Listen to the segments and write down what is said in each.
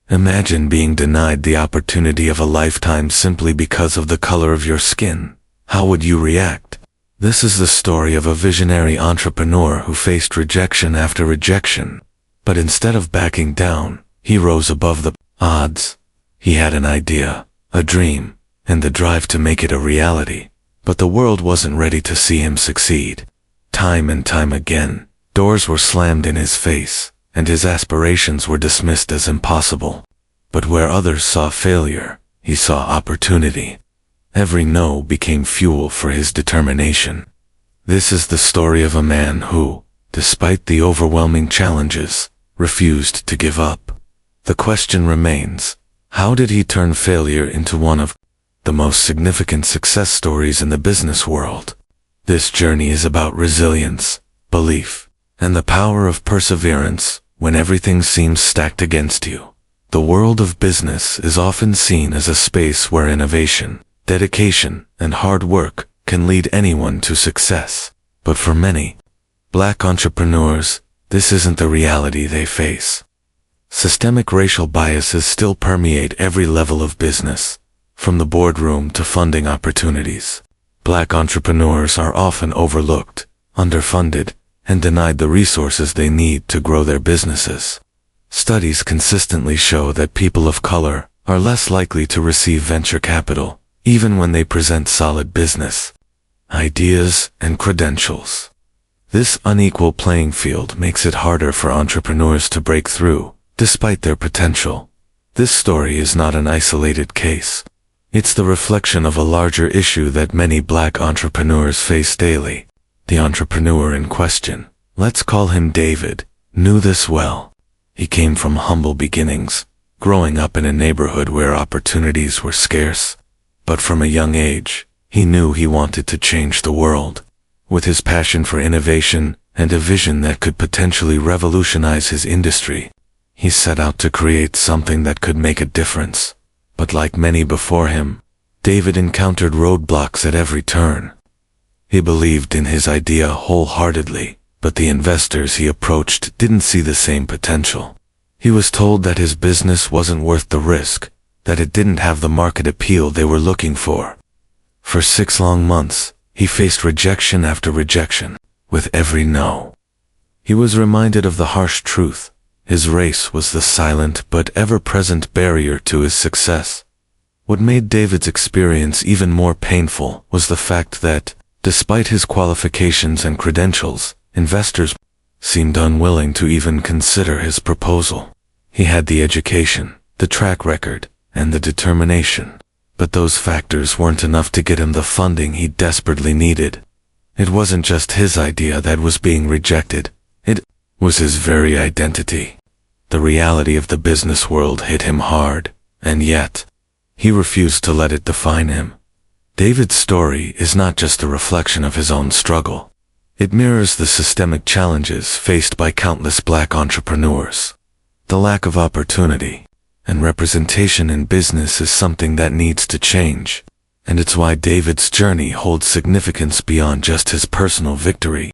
Imagine being denied the opportunity of a lifetime simply because of the color of your skin. How would you react? This is the story of a visionary entrepreneur who faced rejection after rejection. But instead of backing down, he rose above the odds. He had an idea, a dream, and the drive to make it a reality. But the world wasn't ready to see him succeed. Time and time again, doors were slammed in his face, and his aspirations were dismissed as impossible. But where others saw failure, he saw opportunity. Every no became fuel for his determination. This is the story of a man who, despite the overwhelming challenges, refused to give up. The question remains, how did he turn failure into one of the most significant success stories in the business world? This journey is about resilience, belief, and the power of perseverance when everything seems stacked against you. The world of business is often seen as a space where innovation, dedication, and hard work can lead anyone to success. But for many Black entrepreneurs, this isn't the reality they face. Systemic racial biases still permeate every level of business, from the boardroom to funding opportunities. Black entrepreneurs are often overlooked, underfunded, and denied the resources they need to grow their businesses. Studies consistently show that people of color are less likely to receive venture capital, even when they present solid business ideas and credentials. This unequal playing field makes it harder for entrepreneurs to break through, despite their potential. This story is not an isolated case. It's the reflection of a larger issue that many Black entrepreneurs face daily. The entrepreneur in question, let's call him David, knew this well. He came from humble beginnings, growing up in a neighborhood where opportunities were scarce. But from a young age, he knew he wanted to change the world. With his passion for innovation and a vision that could potentially revolutionize his industry, he set out to create something that could make a difference. But like many before him, David encountered roadblocks at every turn. He believed in his idea wholeheartedly, but the investors he approached didn't see the same potential. He was told that his business wasn't worth the risk, that it didn't have the market appeal they were looking for. For 6 long months, he faced rejection after rejection. With every no, he was reminded of the harsh truth. His race was the silent but ever-present barrier to his success. What made David's experience even more painful was the fact that, despite his qualifications and credentials, investors seemed unwilling to even consider his proposal. He had the education, the track record, and the determination. But those factors weren't enough to get him the funding he desperately needed. It wasn't just his idea that was being rejected. It was his very identity. The reality of the business world hit him hard, and yet, he refused to let it define him. David's story is not just a reflection of his own struggle. It mirrors the systemic challenges faced by countless Black entrepreneurs. The lack of opportunity and representation in business is something that needs to change, and it's why David's journey holds significance beyond just his personal victory.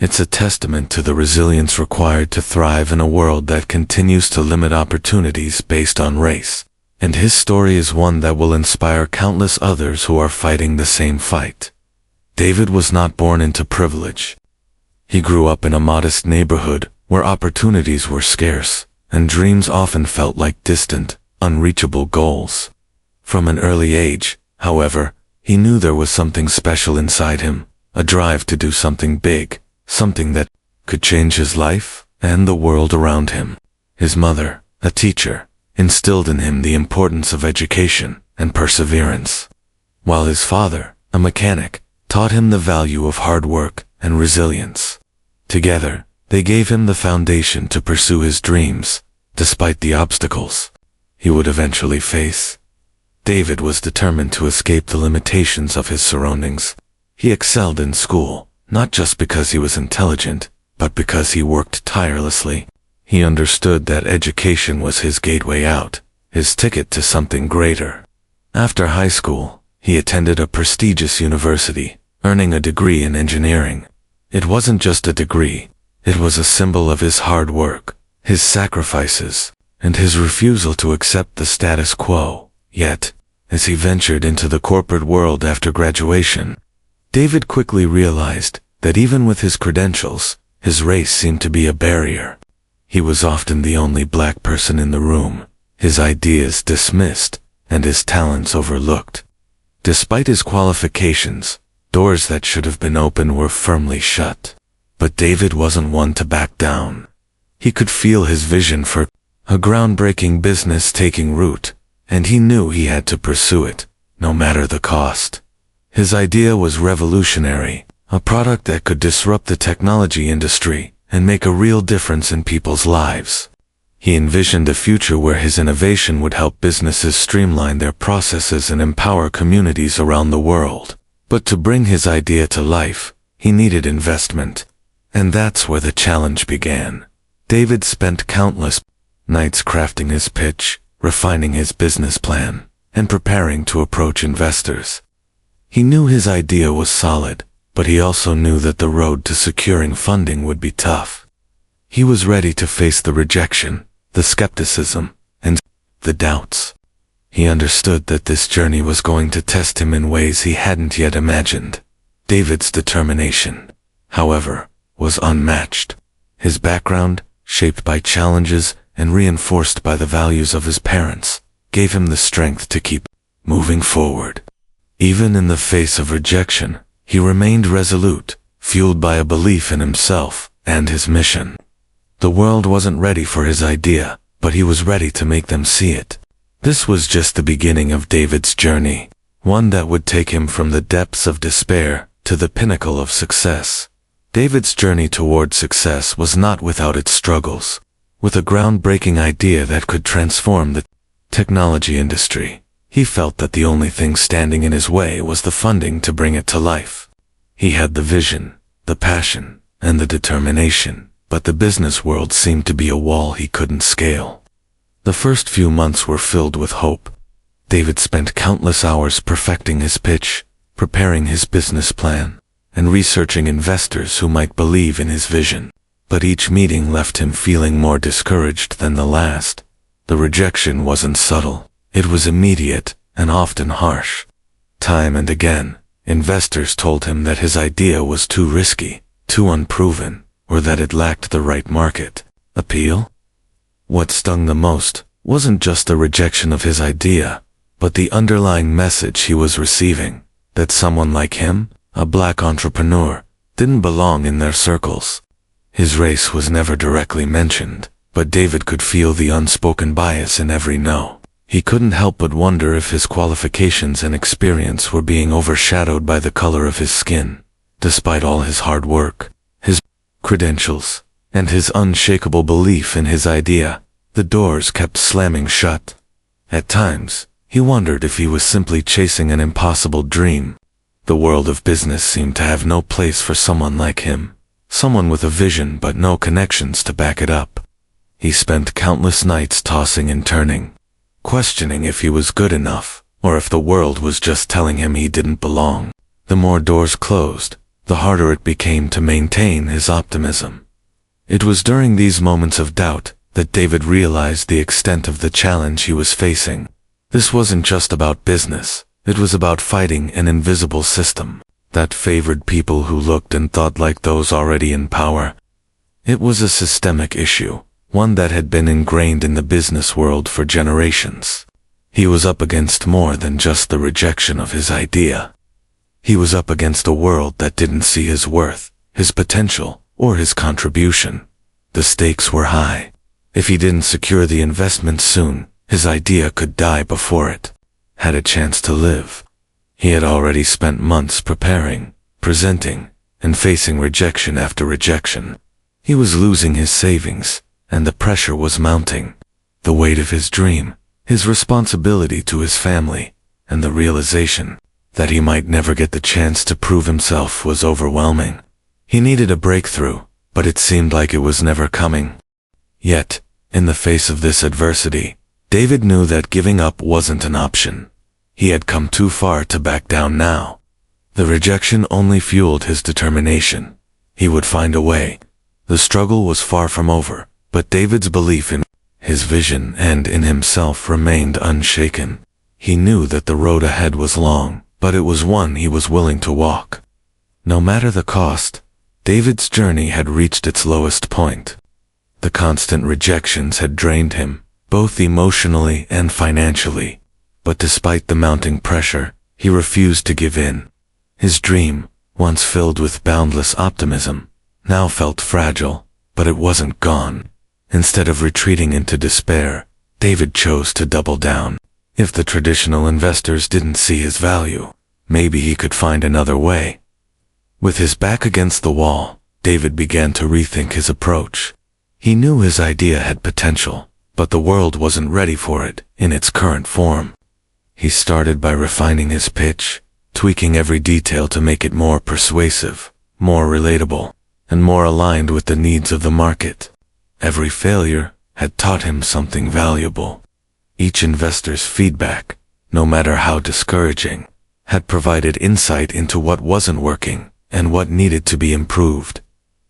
It's a testament to the resilience required to thrive in a world that continues to limit opportunities based on race, and his story is one that will inspire countless others who are fighting the same fight. David was not born into privilege. He grew up in a modest neighborhood where opportunities were scarce, and dreams often felt like distant, unreachable goals. From an early age, however, he knew there was something special inside him, a drive to do something big, something that could change his life and the world around him. His mother, a teacher, instilled in him the importance of education and perseverance, while his father, a mechanic, taught him the value of hard work and resilience. Together, they gave him the foundation to pursue his dreams, despite the obstacles he would eventually face. David was determined to escape the limitations of his surroundings. He excelled in school, not just because he was intelligent, but because he worked tirelessly. He understood that education was his gateway out, his ticket to something greater. After high school, he attended a prestigious university, earning a degree in engineering. It wasn't just a degree, it was a symbol of his hard work, his sacrifices, and his refusal to accept the status quo. Yet, as he ventured into the corporate world after graduation, David quickly realized that even with his credentials, his race seemed to be a barrier. He was often the only black person in the room, his ideas dismissed, and his talents overlooked. Despite his qualifications, doors that should have been open were firmly shut. But David wasn't one to back down. He could feel his vision for a groundbreaking business taking root, and he knew he had to pursue it, no matter the cost. His idea was revolutionary, a product that could disrupt the technology industry and make a real difference in people's lives. He envisioned a future where his innovation would help businesses streamline their processes and empower communities around the world. But to bring his idea to life, he needed investment. And that's where the challenge began. David spent countless nights crafting his pitch, refining his business plan, and preparing to approach investors. He knew his idea was solid, but he also knew that the road to securing funding would be tough. He was ready to face the rejection, the skepticism, and the doubts. He understood that this journey was going to test him in ways he hadn't yet imagined. David's determination, however, was unmatched. His background, shaped by challenges and reinforced by the values of his parents, gave him the strength to keep moving forward. Even in the face of rejection, he remained resolute, fueled by a belief in himself and his mission. The world wasn't ready for his idea, but he was ready to make them see it. This was just the beginning of David's journey, one that would take him from the depths of despair to the pinnacle of success. David's journey toward success was not without its struggles. With a groundbreaking idea that could transform the technology industry, he felt that the only thing standing in his way was the funding to bring it to life. He had the vision, the passion, and the determination, but the business world seemed to be a wall he couldn't scale. The first few months were filled with hope. David spent countless hours perfecting his pitch, preparing his business plan, and researching investors who might believe in his vision. But each meeting left him feeling more discouraged than the last. The rejection wasn't subtle. It was immediate and often harsh. Time and again, investors told him that his idea was too risky, too unproven, or that it lacked the right market appeal. What stung the most wasn't just the rejection of his idea, but the underlying message he was receiving, that someone like him, a black entrepreneur, didn't belong in their circles. His race was never directly mentioned, but David could feel the unspoken bias in every no. He couldn't help but wonder if his qualifications and experience were being overshadowed by the color of his skin. Despite all his hard work, his credentials, and his unshakable belief in his idea, the doors kept slamming shut. At times, he wondered if he was simply chasing an impossible dream. The world of business seemed to have no place for someone like him, someone with a vision but no connections to back it up. He spent countless nights tossing and turning, questioning if he was good enough, or if the world was just telling him he didn't belong. The more doors closed, the harder it became to maintain his optimism. It was during these moments of doubt that David realized the extent of the challenge he was facing. This wasn't just about business, it was about fighting an invisible system that favored people who looked and thought like those already in power. It was a systemic issue, one that had been ingrained in the business world for generations. He was up against more than just the rejection of his idea. He was up against a world that didn't see his worth, his potential, or his contribution. The stakes were high. If he didn't secure the investment soon, his idea could die before it had a chance to live. He had already spent months preparing, presenting, and facing rejection after rejection. He was losing his savings, and the pressure was mounting. The weight of his dream, his responsibility to his family, and the realization that he might never get the chance to prove himself was overwhelming. He needed a breakthrough, but it seemed like it was never coming. Yet, in the face of this adversity, David knew that giving up wasn't an option. He had come too far to back down now. The rejection only fueled his determination. He would find a way. The struggle was far from over, but David's belief in His vision and in himself remained unshaken. He knew that the road ahead was long, but it was one he was willing to walk. No matter the cost, David's journey had reached its lowest point. The constant rejections had drained him, both emotionally and financially. But despite the mounting pressure, he refused to give in. His dream, once filled with boundless optimism, now felt fragile, but it wasn't gone. Instead of retreating into despair, David chose to double down. If the traditional investors didn't see his value, maybe he could find another way. With his back against the wall, David began to rethink his approach. He knew his idea had potential, but the world wasn't ready for it in its current form. He started by refining his pitch, tweaking every detail to make it more persuasive, more relatable, and more aligned with the needs of the market. Every failure had taught him something valuable. Each investor's feedback, no matter how discouraging, had provided insight into what wasn't working and what needed to be improved.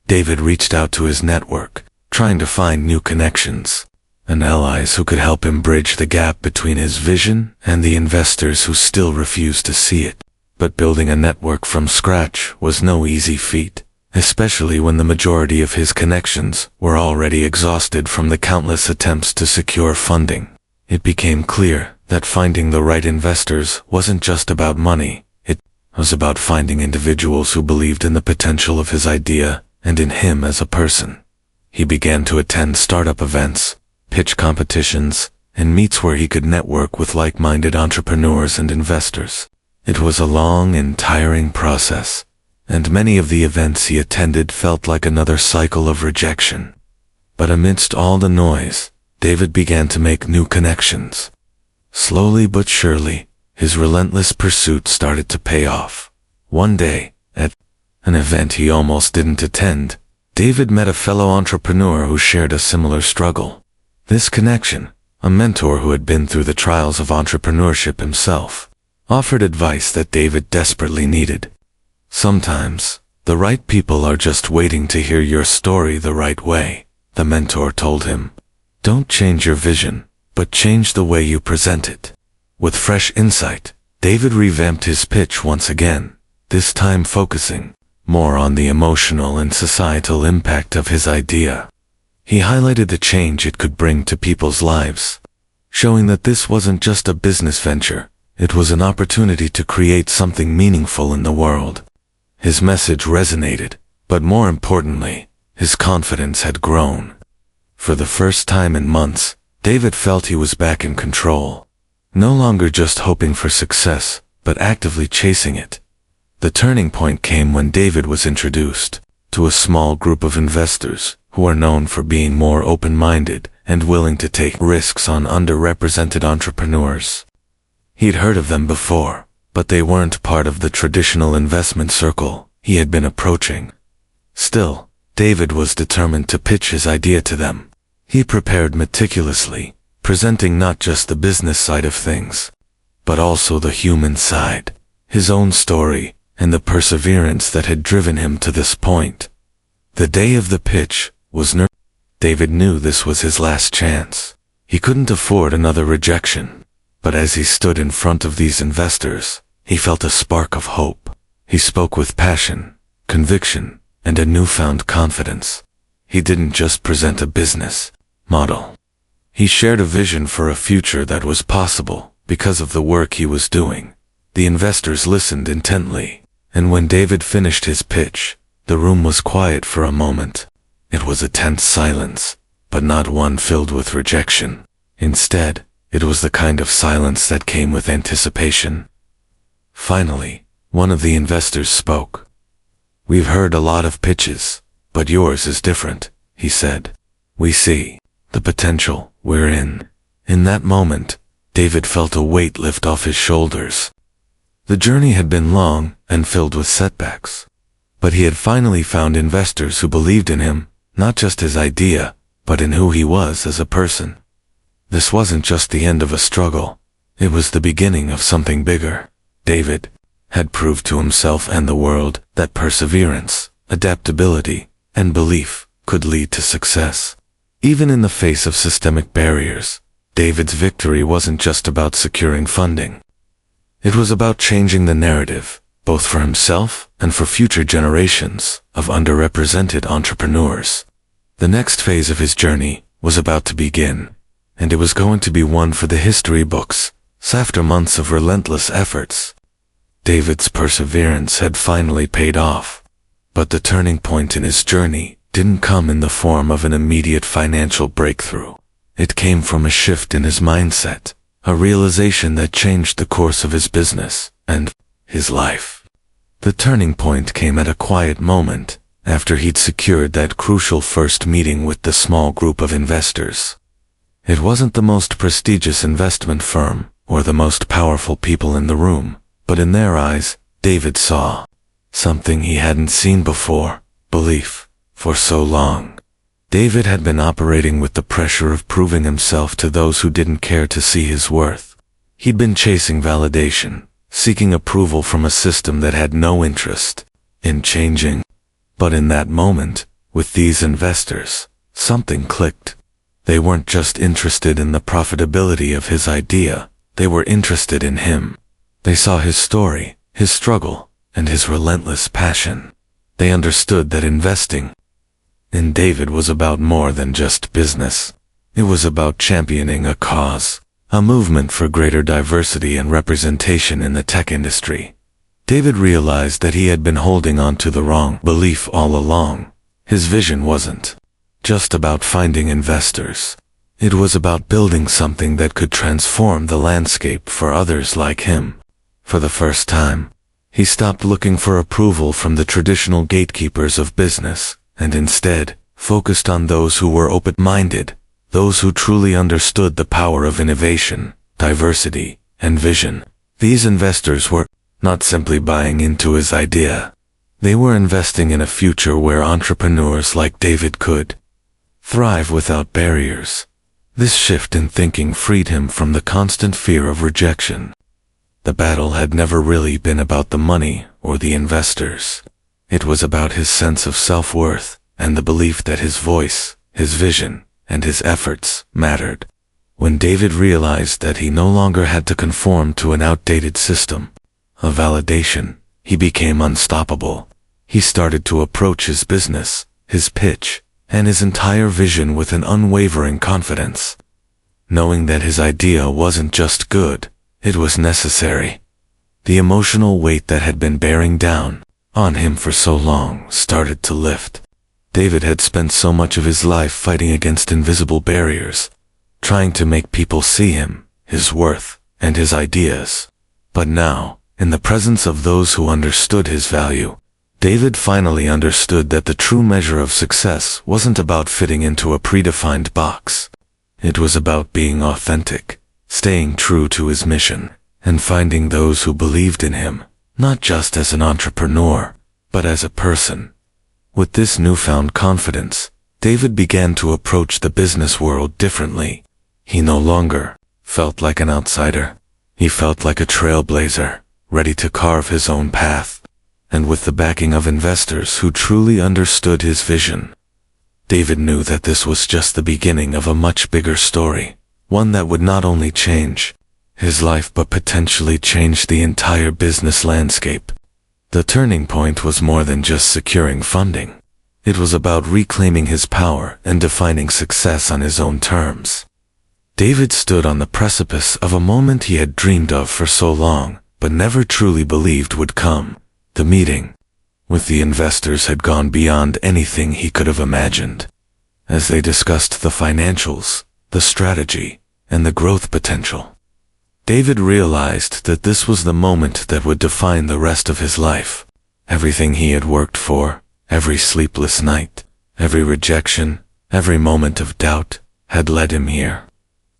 David reached out to his network, trying to find new connections and allies who could help him bridge the gap between his vision and the investors who still refused to see it. But building a network from scratch was no easy feat, especially when the majority of his connections were already exhausted from the countless attempts to secure funding. It became clear that finding the right investors wasn't just about money. It was about finding individuals who believed in the potential of his idea and in him as a person. He began to attend startup events, pitch competitions, and meets where he could network with like-minded entrepreneurs and investors. It was a long and tiring process, and many of the events he attended felt like another cycle of rejection. But amidst all the noise, David began to make new connections. Slowly but surely, his relentless pursuit started to pay off. One day, at an event he almost didn't attend, David met a fellow entrepreneur who shared a similar struggle. This connection, a mentor who had been through the trials of entrepreneurship himself, offered advice that David desperately needed. Sometimes, the right people are just waiting to hear your story the right way, the mentor told him. Don't change your vision, but change the way you present it. With fresh insight, David revamped his pitch once again, this time focusing more on the emotional and societal impact of his idea. He highlighted the change it could bring to people's lives, showing that this wasn't just a business venture, it was an opportunity to create something meaningful in the world. His message resonated, but more importantly, his confidence had grown. For the first time in months, David felt he was back in control, no longer just hoping for success, but actively chasing it. The turning point came when David was introduced to a small group of investors who are known for being more open-minded and willing to take risks on underrepresented entrepreneurs. He'd heard of them before, but they weren't part of the traditional investment circle he had been approaching. Still, David was determined to pitch his idea to them. He prepared meticulously, presenting not just the business side of things, but also the human side, his own story, and the perseverance that had driven him to this point. The day of the pitch was nerve. David knew this was his last chance. He couldn't afford another rejection. But as he stood in front of these investors, he felt a spark of hope. He spoke with passion, conviction, and a newfound confidence. He didn't just present a business model. He shared a vision for a future that was possible because of the work he was doing. The investors listened intently, and when David finished his pitch, the room was quiet for a moment. It was a tense silence, but not one filled with rejection. Instead, it was the kind of silence that came with anticipation. Finally, one of the investors spoke. "We've heard a lot of pitches, but yours is different," he said. "We see the potential we're in." In that moment, David felt a weight lift off his shoulders. The journey had been long and filled with setbacks, but he had finally found investors who believed in him, not just his idea, but in who he was as a person. This wasn't just the end of a struggle, it was the beginning of something bigger. David had proved to himself and the world that perseverance, adaptability, and belief could lead to success. Even in the face of systemic barriers, David's victory wasn't just about securing funding. It was about changing the narrative, both for himself and for future generations of underrepresented entrepreneurs. The next phase of his journey was about to begin, and it was going to be one for the history books. After months of relentless efforts, David's perseverance had finally paid off. But the turning point in his journey didn't come in the form of an immediate financial breakthrough. It came from a shift in his mindset, a realization that changed the course of his business and his life. The turning point came at a quiet moment after he'd secured that crucial first meeting with the small group of investors. It wasn't the most prestigious investment firm or the most powerful people in the room, but in their eyes, David saw something he hadn't seen before: belief. For so long, David had been operating with the pressure of proving himself to those who didn't care to see his worth. He'd been chasing validation, seeking approval from a system that had no interest in changing. But in that moment, with these investors, something clicked. They weren't just interested in the profitability of his idea, they were interested in him. They saw his story, his struggle, and his relentless passion. They understood that investing in David was about more than just business. It was about championing a cause, a movement for greater diversity and representation in the tech industry. David realized that he had been holding on to the wrong belief all along. His vision wasn't just about finding investors. It was about building something that could transform the landscape for others like him. For the first time, he stopped looking for approval from the traditional gatekeepers of business, and instead focused on those who were open-minded, those who truly understood the power of innovation, diversity, and vision. These investors were not simply buying into his idea. They were investing in a future where entrepreneurs like David could thrive without barriers. This shift in thinking freed him from the constant fear of rejection. The battle had never really been about the money or the investors. It was about his sense of self-worth and the belief that his voice, his vision, and his efforts mattered. When David realized that he no longer had to conform to an outdated system of validation, he became unstoppable. He started to approach his business, his pitch, and his entire vision with an unwavering confidence, knowing that his idea wasn't just good, it was necessary. The emotional weight that had been bearing down on him for so long started to lift. David had spent so much of his life fighting against invisible barriers, trying to make people see him, his worth, and his ideas. But now, in the presence of those who understood his value, David finally understood that the true measure of success wasn't about fitting into a predefined box. It was about being authentic, staying true to his mission, and finding those who believed in him, not just as an entrepreneur, but as a person. With this newfound confidence, David began to approach the business world differently. He no longer felt like an outsider. He felt like a trailblazer, ready to carve his own path. And with the backing of investors who truly understood his vision, David knew that this was just the beginning of a much bigger story, one that would not only change his life but potentially change the entire business landscape. The turning point was more than just securing funding. It was about reclaiming his power and defining success on his own terms. David stood on the precipice of a moment he had dreamed of for so long, but never truly believed would come. The meeting with the investors had gone beyond anything he could have imagined. As they discussed the financials, the strategy, and the growth potential, David realized that this was the moment that would define the rest of his life. Everything he had worked for, every sleepless night, every rejection, every moment of doubt, had led him here.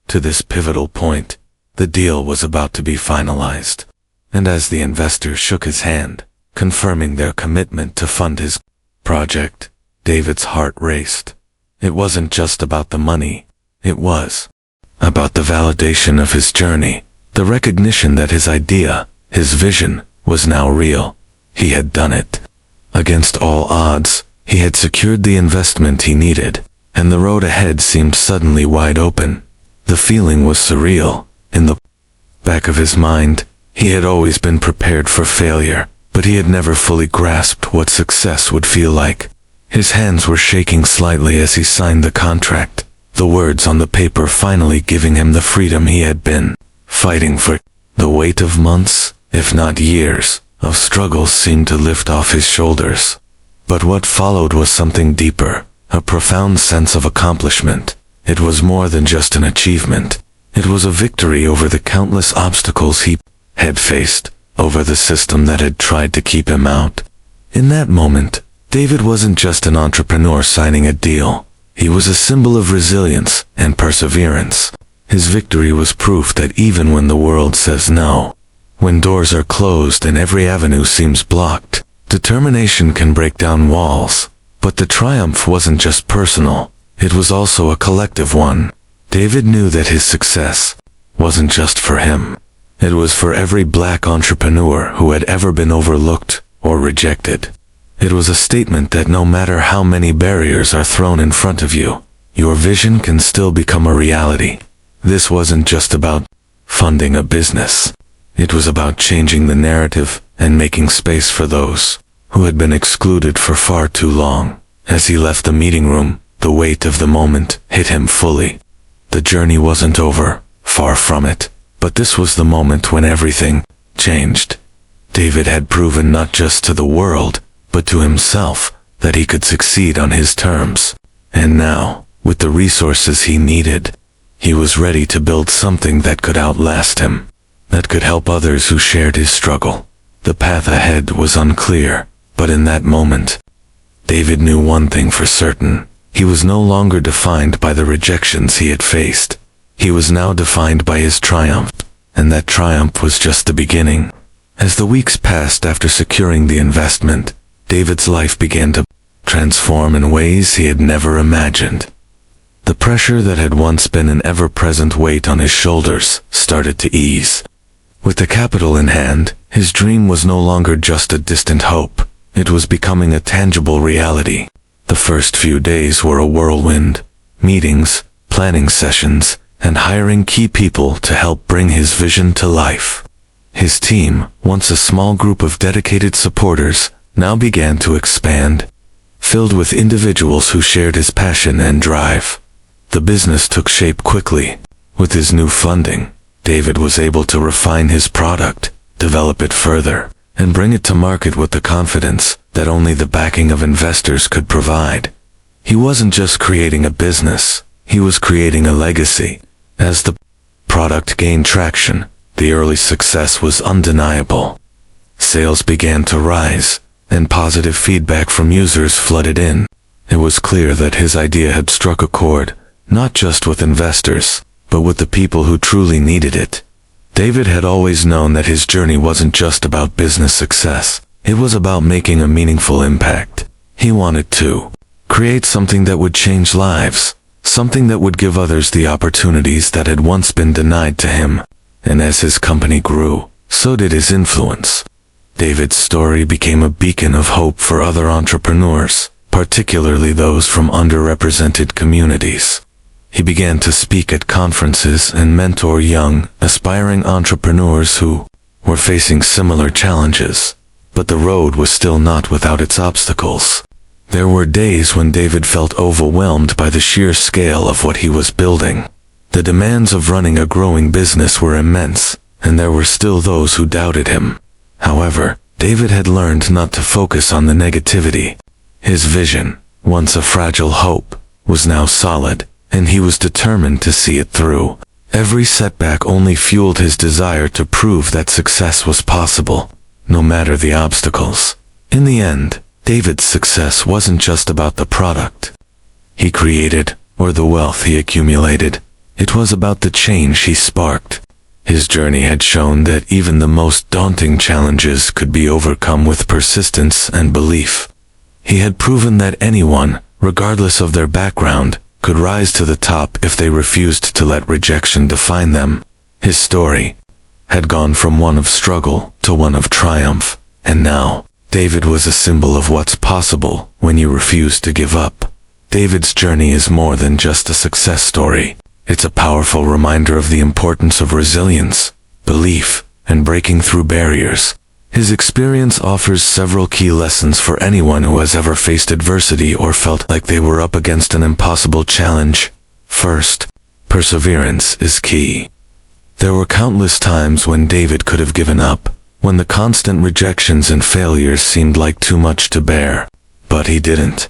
To this pivotal point, the deal was about to be finalized. And as the investor shook his hand, confirming their commitment to fund his project, David's heart raced. It wasn't just about the money. It was about the validation of his journey, the recognition that his idea, his vision, was now real. He had done it. Against all odds, he had secured the investment he needed, and the road ahead seemed suddenly wide open. The feeling was surreal. In the back of his mind, he had always been prepared for failure, but he had never fully grasped what success would feel like. His hands were shaking slightly as he signed the contract, the words on the paper finally giving him the freedom he had been fighting for. The weight of months, if not years, of struggles seemed to lift off his shoulders. But what followed was something deeper, a profound sense of accomplishment. It was more than just an achievement. It was a victory over the countless obstacles he had faced, over the system that had tried to keep him out. In that moment, David wasn't just an entrepreneur signing a deal. He was a symbol of resilience and perseverance. His victory was proof that even when the world says no, when doors are closed and every avenue seems blocked, determination can break down walls. But the triumph wasn't just personal, it was also a collective one. David knew that his success wasn't just for him. It was for every black entrepreneur who had ever been overlooked or rejected. It was a statement that no matter how many barriers are thrown in front of you, your vision can still become a reality. This wasn't just about funding a business. It was about changing the narrative and making space for those who had been excluded for far too long. As he left the meeting room, the weight of the moment hit him fully. The journey wasn't over, far from it, but this was the moment when everything changed. David had proven not just to the world, but to himself, that he could succeed on his terms. And now, with the resources he needed, he was ready to build something that could outlast him, that could help others who shared his struggle. The path ahead was unclear, but in that moment, David knew one thing for certain. He was no longer defined by the rejections he had faced. He was now defined by his triumph, and that triumph was just the beginning. As the weeks passed after securing the investment, David's life began to transform in ways he had never imagined. The pressure that had once been an ever-present weight on his shoulders started to ease. With the capital in hand, his dream was no longer just a distant hope. It was becoming a tangible reality. The first few days were a whirlwind. Meetings, planning sessions, and hiring key people to help bring his vision to life. His team, once a small group of dedicated supporters, now began to expand, filled with individuals who shared his passion and drive. The business took shape quickly. With his new funding, David was able to refine his product, develop it further, and bring it to market with the confidence that only the backing of investors could provide. He wasn't just creating a business, he was creating a legacy. As the product gained traction, the early success was undeniable. Sales began to rise, and positive feedback from users flooded in. It was clear that his idea had struck a chord, not just with investors, but with the people who truly needed it. David had always known that his journey wasn't just about business success. It was about making a meaningful impact. He wanted to create something that would change lives, something that would give others the opportunities that had once been denied to him. And as his company grew, so did his influence. David's story became a beacon of hope for other entrepreneurs, particularly those from underrepresented communities. He began to speak at conferences and mentor young, aspiring entrepreneurs who were facing similar challenges. But the road was still not without its obstacles. There were days when David felt overwhelmed by the sheer scale of what he was building. The demands of running a growing business were immense, and there were still those who doubted him. However, David had learned not to focus on the negativity. His vision, once a fragile hope, was now solid, and he was determined to see it through. Every setback only fueled his desire to prove that success was possible, no matter the obstacles. In the end, David's success wasn't just about the product he created or the wealth he accumulated. It was about the change he sparked. His journey had shown that even the most daunting challenges could be overcome with persistence and belief. He had proven that anyone, regardless of their background, could rise to the top if they refused to let rejection define them. His story had gone from one of struggle to one of triumph, and now, David was a symbol of what's possible when you refuse to give up. David's journey is more than just a success story. It's a powerful reminder of the importance of resilience, belief, and breaking through barriers. His experience offers several key lessons for anyone who has ever faced adversity or felt like they were up against an impossible challenge. First, perseverance is key. There were countless times when David could have given up, when the constant rejections and failures seemed like too much to bear. But he didn't.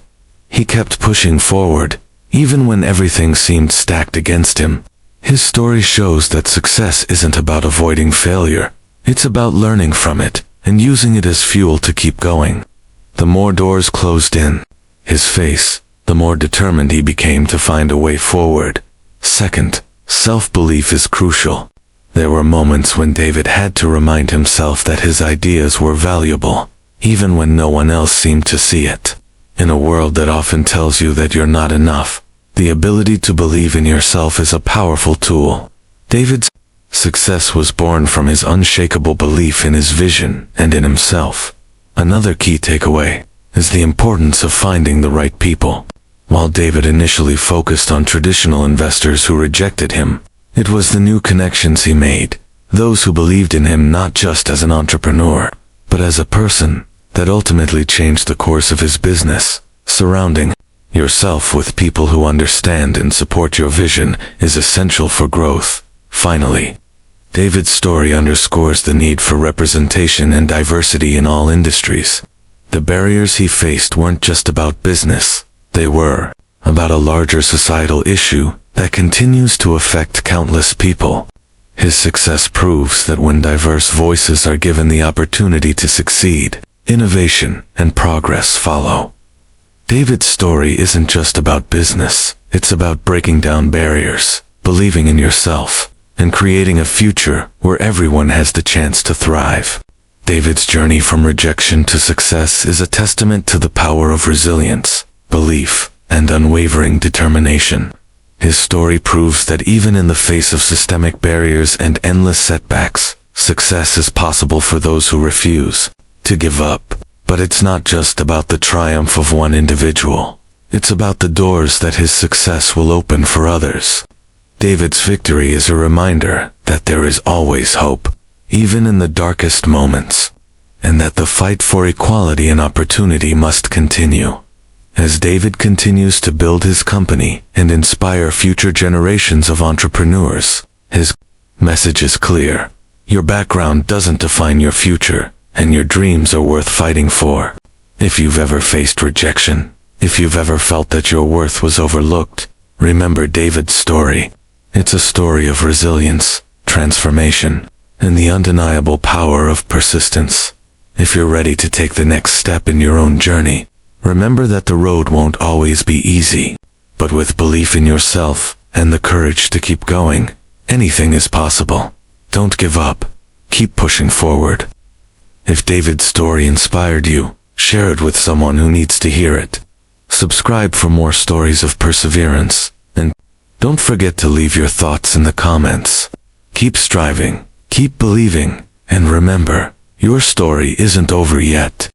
He kept pushing forward, even when everything seemed stacked against him. His story shows that success isn't about avoiding failure. It's about learning from it and using it as fuel to keep going. The more doors closed in his face, the more determined he became to find a way forward. Second, self-belief is crucial. There were moments when David had to remind himself that his ideas were valuable, even when no one else seemed to see it. In a world that often tells you that you're not enough, the ability to believe in yourself is a powerful tool. David's success was born from his unshakable belief in his vision and in himself. Another key takeaway is the importance of finding the right people. While David initially focused on traditional investors who rejected him, it was the new connections he made, those who believed in him not just as an entrepreneur, but as a person, that ultimately changed the course of his business. Surrounding yourself with people who understand and support your vision is essential for growth. Finally, David's story underscores the need for representation and diversity in all industries. The barriers he faced weren't just about business, they were about a larger societal issue that continues to affect countless people. His success proves that when diverse voices are given the opportunity to succeed, innovation and progress follow. David's story isn't just about business, it's about breaking down barriers, believing in yourself, and creating a future where everyone has the chance to thrive. David's journey from rejection to success is a testament to the power of resilience, belief, and unwavering determination. His story proves that even in the face of systemic barriers and endless setbacks, success is possible for those who refuse to give up. But it's not just about the triumph of one individual. It's about the doors that his success will open for others. David's victory is a reminder that there is always hope, even in the darkest moments, and that the fight for equality and opportunity must continue. As David continues to build his company and inspire future generations of entrepreneurs, his message is clear. Your background doesn't define your future, and your dreams are worth fighting for. If you've ever faced rejection, if you've ever felt that your worth was overlooked, remember David's story. It's a story of resilience, transformation, and the undeniable power of persistence. If you're ready to take the next step in your own journey, remember that the road won't always be easy. But with belief in yourself and the courage to keep going, anything is possible. Don't give up. Keep pushing forward. If David's story inspired you, share it with someone who needs to hear it. Subscribe for more stories of perseverance, and don't forget to leave your thoughts in the comments. Keep striving, keep believing, and remember, your story isn't over yet.